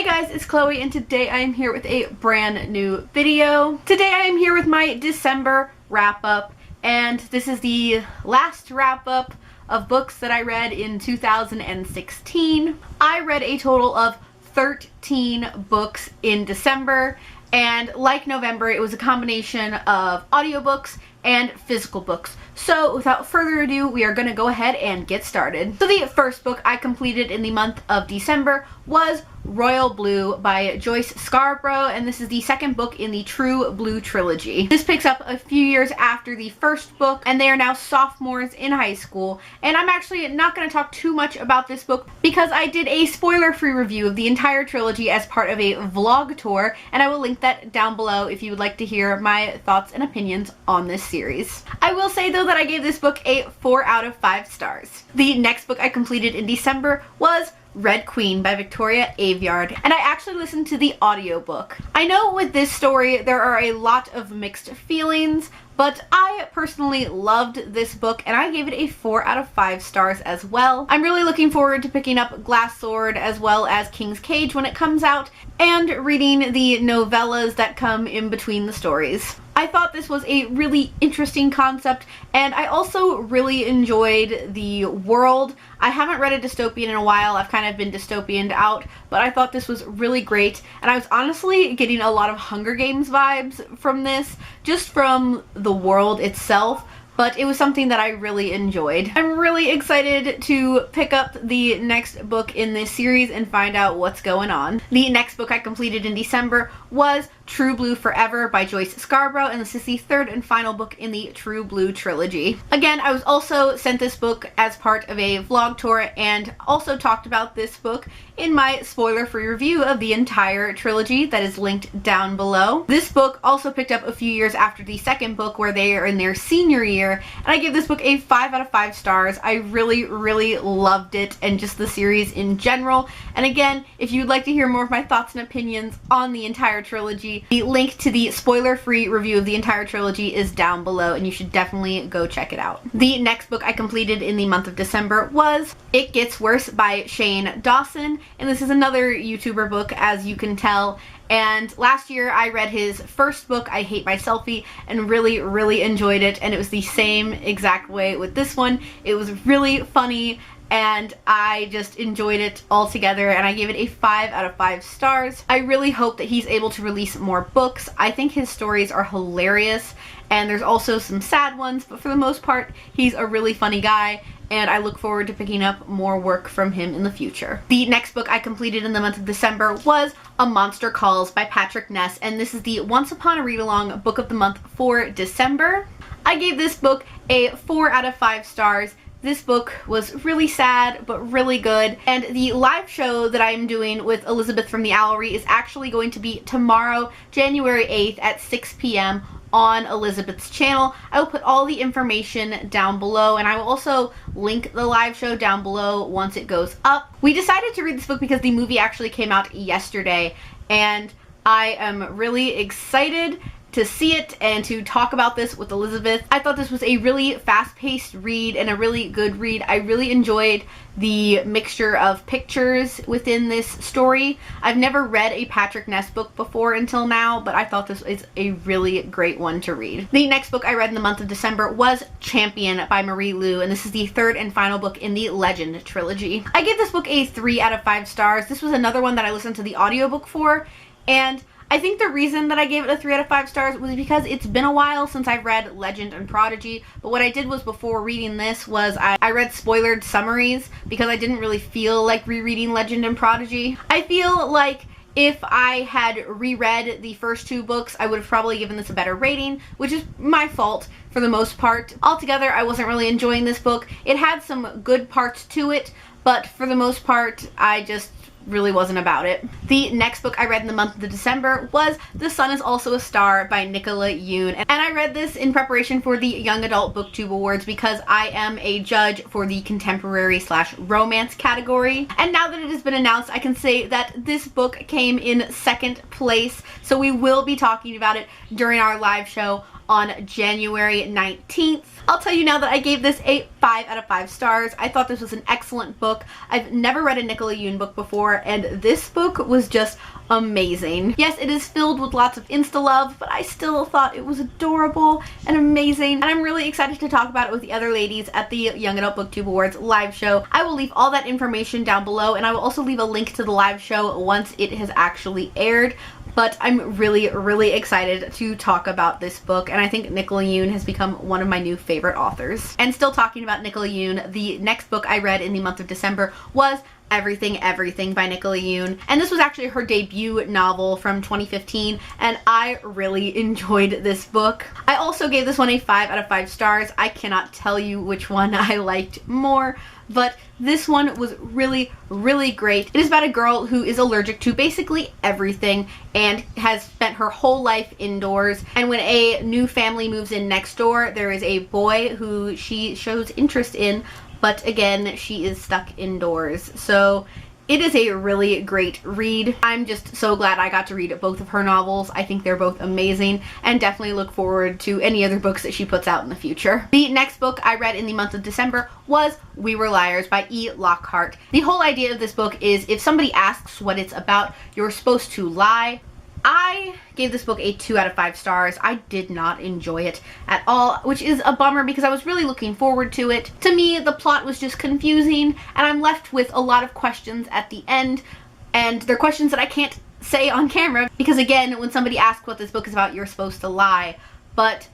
guys, it's Chloe and today I am here with a brand new video. Today I am here with my December wrap up, and this is the last wrap up of books that I read in 2016. I read a total of 13 books in December, and like November, it was a combination of audiobooks and physical books. So without further ado, we are going to go ahead and get started. So the first book I completed in the month of December was Royal Blue by Joyce Scarborough, and this is the second book in the True Blue trilogy. This picks up a few years after the first book, and they are now sophomores in high school. And I'm actually not going to talk too much about this book because I did a spoiler-free review of the entire trilogy as part of a vlog tour, and I will link that down below if you would like to hear my thoughts and opinions on this series. I will say though that I gave this book a 4 out of 5 stars. The next book I completed in December was Red Queen by Victoria Aveyard, and I actually listened to the audiobook. I know with this story there are a lot of mixed feelings, but I personally loved this book and I gave it a 4 out of 5 stars as well. I'm really looking forward to picking up Glass Sword as well as King's Cage when it comes out, and reading the novellas that come in between the stories. I thought this was a really interesting concept, and I also really enjoyed the world. I haven't read a dystopian in a while. I've kind of been dystopianed out, but I thought this was really great, and I was honestly getting a lot of Hunger Games vibes from this, just from the world itself. But it was something that I really enjoyed. I'm really excited to pick up the next book in this series and find out what's going on. The next book I completed in December was True Blue Forever by Joyce Scarborough, and this is the third and final book in the True Blue trilogy. Again, I was also sent this book as part of a vlog tour and also talked about this book in my spoiler-free review of the entire trilogy that is linked down below. This book also picked up a few years after the second book, where they are in their senior year, and I give this book a 5 out of 5 stars. I really loved it, and just the series in general. And again, if you'd like to hear more of my thoughts and opinions on the entire trilogy, the link to the spoiler-free review of the entire trilogy is down below, and you should definitely go check it out. The next book I completed in the month of December was It Gets Worse by Shane Dawson, and this is another YouTuber book, as you can tell. And last year I read his first book, I Hate My Selfie, and really enjoyed it, and it was the same exact way with this one. It was really funny, and I just enjoyed it altogether, and I gave it a 5 out of 5 stars. I really hope that he's able to release more books. I think his stories are hilarious, and there's also some sad ones, but for the most part, he's a really funny guy, and I look forward to picking up more work from him in the future. The next book I completed in the month of December was A Monster Calls by Patrick Ness, and this is the Once Upon a Read-Along book of the month for December. I gave this book a 4 out of 5 stars. This book was really sad, but really good, and the live show that I'm doing with Elizabeth from the Owlery is actually going to be tomorrow, January 8th at 6 p.m. on Elizabeth's channel. I will put all the information down below, and I will also link the live show down below once it goes up. We decided to read this book because the movie actually came out yesterday, and I am really excited to see it and to talk about this with Elizabeth. I thought this was a really fast-paced read and a really good read. I really enjoyed the mixture of pictures within this story. I've never read a Patrick Ness book before until now, but I thought this is a really great one to read. The next book I read in the month of December was Champion by Marie Lu, and this is the third and final book in the Legend trilogy. I gave this book a 3 out of 5 stars. This was another one that I listened to the audiobook for, and I think the reason that I gave it a 3 out of 5 stars was because it's been a while since I've read Legend and Prodigy, but what I did was before reading this was I read spoilered summaries because I didn't really feel like rereading Legend and Prodigy. I feel like if I had reread the first 2 books, I would have probably given this a better rating, which is my fault for the most part. Altogether, I wasn't really enjoying this book. It had some good parts to it, but for the most part, I just really wasn't about it. The next book I read in the month of December was The Sun Is Also a Star by Nicola Yoon, and I read this in preparation for the Young Adult BookTube Awards because I am a judge for the contemporary/romance category, and now that it has been announced, I can say that this book came in 2nd place, so we will be talking about it during our live show on January 19th. I'll tell you now that I gave this a 5 out of 5 stars. I thought this was an excellent book. I've never read a Nicola Yoon book before, and this book was just amazing. Yes, it is filled with lots of insta love, but I still thought it was adorable and amazing, and I'm really excited to talk about it with the other ladies at the Young Adult BookTube Awards live show. I will leave all that information down below, and I will also leave a link to the live show once it has actually aired. But I'm really, really excited to talk about this book, and I think Nicola Yoon has become one of my new favorite authors. And still talking about Nicola Yoon, the next book I read in the month of December was Everything Everything by Nicola Yoon, and this was actually her debut novel from 2015, and I really enjoyed this book. I also gave this one a 5 out of 5 stars. I cannot tell you which one I liked more, but this one was really, really great. It is about a girl who is allergic to basically everything and has spent her whole life indoors, and when a new family moves in next door, there is a boy who she shows interest in, but again, she is stuck indoors. So it is a really great read. I'm just so glad I got to read both of her novels. I think they're both amazing, and definitely look forward to any other books that she puts out in the future. The next book I read in the month of December was We Were Liars by E. Lockhart. The whole idea of this book is if somebody asks what it's about, you're supposed to lie. I gave this book a 2 out of 5 stars. I did not enjoy it at all, which is a bummer because I was really looking forward to it. To me, the plot was just confusing, and I'm left with a lot of questions at the end, and they're questions that I can't say on camera because, again, when somebody asks what this book is about, you're supposed to lie. But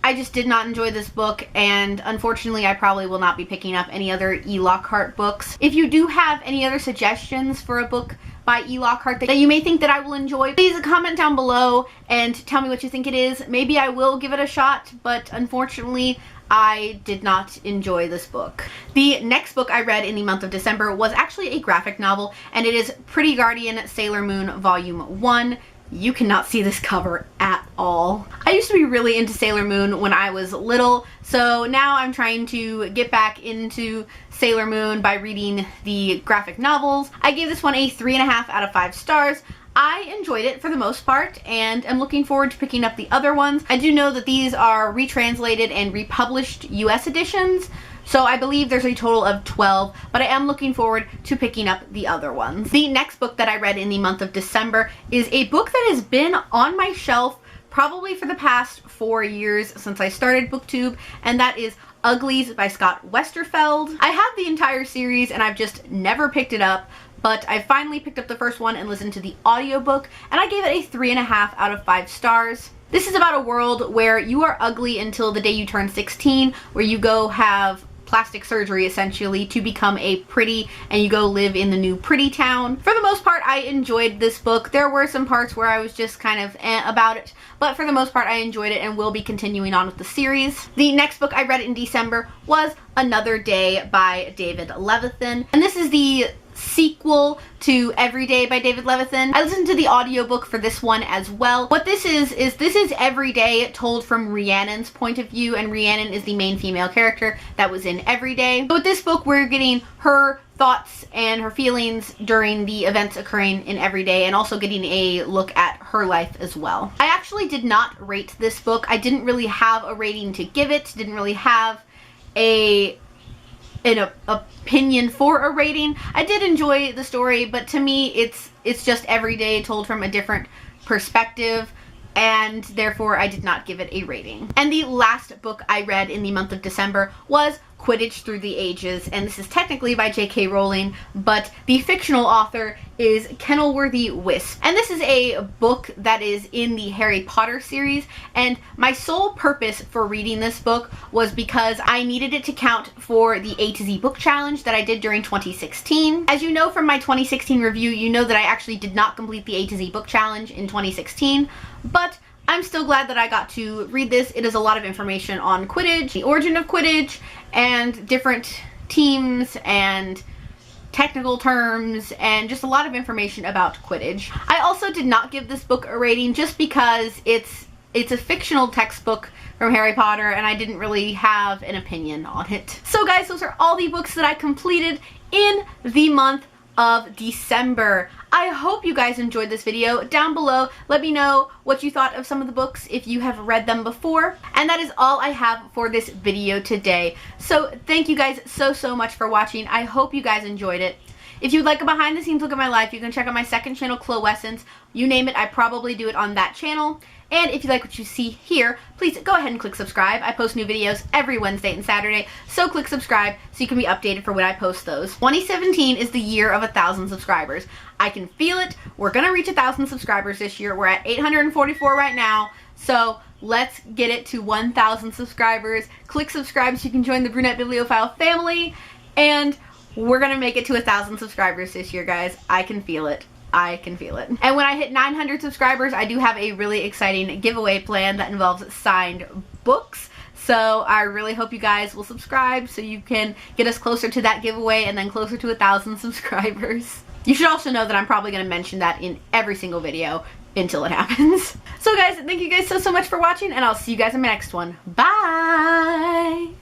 I just did not enjoy this book, and unfortunately I probably will not be picking up any other E. Lockhart books. If you do have any other suggestions for a book by E. Lockhart that you may think that I will enjoy, please comment down below and tell me what you think it is. Maybe I will give it a shot, but unfortunately I did not enjoy this book. The next book I read in the month of December was actually a graphic novel, and it is Pretty Guardian Sailor Moon Volume 1. You cannot see this cover at all. I used to be really into Sailor Moon when I was little, so now I'm trying to get back into Sailor Moon by reading the graphic novels. I gave this one a 3.5 out of 5 stars. I enjoyed it for the most part, and I'm looking forward to picking up the other ones. I do know that these are retranslated and republished US editions, so I believe there's a total of 12, but I am looking forward to picking up the other ones. The next book that I read in the month of December is a book that has been on my shelf probably for the past 4 years since I started BookTube, and that is Uglies by Scott Westerfeld. I have the entire series and I've just never picked it up, but I finally picked up the first one and listened to the audiobook, and I gave it a 3.5 out of 5 stars. This is about a world where you are ugly until the day you turn 16, where you go have plastic surgery essentially to become a pretty, and you go live in the new pretty town. For the most part, I enjoyed this book. There were some parts where I was just kind of about it, but for the most part I enjoyed it and will be continuing on with the series. The next book I read in December was Another Day by David Levithan, and this is the sequel to Every Day by David Levithan. I listened to the audiobook for this one as well. What this is this is Every Day told from Rhiannon's point of view, and Rhiannon is the main female character that was in Every Day. So with this book, we're getting her thoughts and her feelings during the events occurring in Every Day, and also getting a look at her life as well. I actually did not rate this book. I didn't really have a rating to give it, didn't really have an opinion for a rating. I did enjoy the story, but to me it's just Every Day told from a different perspective, and therefore I did not give it a rating. And the last book I read in the month of December was Quidditch Through the Ages, and this is technically by J.K. Rowling, but the fictional author is Kenilworthy Wisp. And this is a book that is in the Harry Potter series, and my sole purpose for reading this book was because I needed it to count for the A to Z book challenge that I did during 2016. As you know from my 2016 review, you know that I actually did not complete the A to Z book challenge in 2016, but I'm still glad that I got to read this. It is a lot of information on Quidditch, the origin of Quidditch, and different teams and technical terms, and just a lot of information about Quidditch. I also did not give this book a rating just because it's a fictional textbook from Harry Potter, and I didn't really have an opinion on it. So guys, those are all the books that I completed in the month of December. I hope you guys enjoyed this video. Down below, let me know what you thought of some of the books if you have read them before. And that is all I have for this video today. So thank you guys so much for watching. I hope you guys enjoyed it. If you'd like a behind the scenes look at my life, you can check out my second channel, Chloessence. You name it, I probably do it on that channel. And if you like what you see here, please go ahead and click subscribe. I post new videos every Wednesday and Saturday, so click subscribe so you can be updated for when I post those. 2017 is the year of 1,000 subscribers. I can feel it. We're gonna reach 1,000 subscribers this year. We're at 844 right now, so let's get it to 1,000 subscribers. Click subscribe so you can join the Brunette Bibliophile family, and we're gonna make it to 1,000 subscribers this year, guys. I can feel it. I can feel it. And when I hit 900 subscribers, I do have a really exciting giveaway plan that involves signed books. So I really hope you guys will subscribe so you can get us closer to that giveaway and then closer to 1,000 subscribers. You should also know that I'm probably going to mention that in every single video until it happens. So guys, thank you guys so much for watching, and I'll see you guys in my next one. Bye!